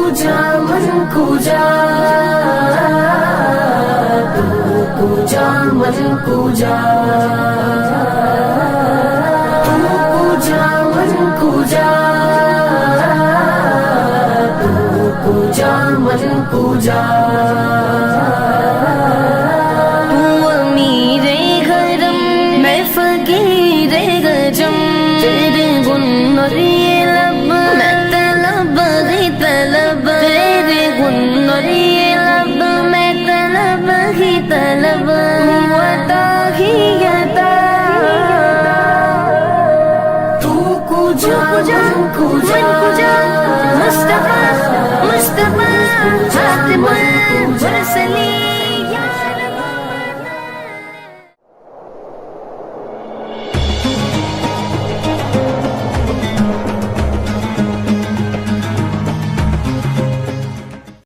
कूजा मन कूजा, तू कूजा मन कूजा, तू कूजा मन कूजा, तू कूजा मन कूजा। तू अमीरे गरम मैं फकीरे गजम, तेरे गुन और ये लब मैं तलब ही तलब, तेरे गुन और ये लब मैं तलब ही तलब, अता ही अता। तू कूजा मन कूजा, मुस्तफा मुस्तफा हातिमुल मुरसलीन।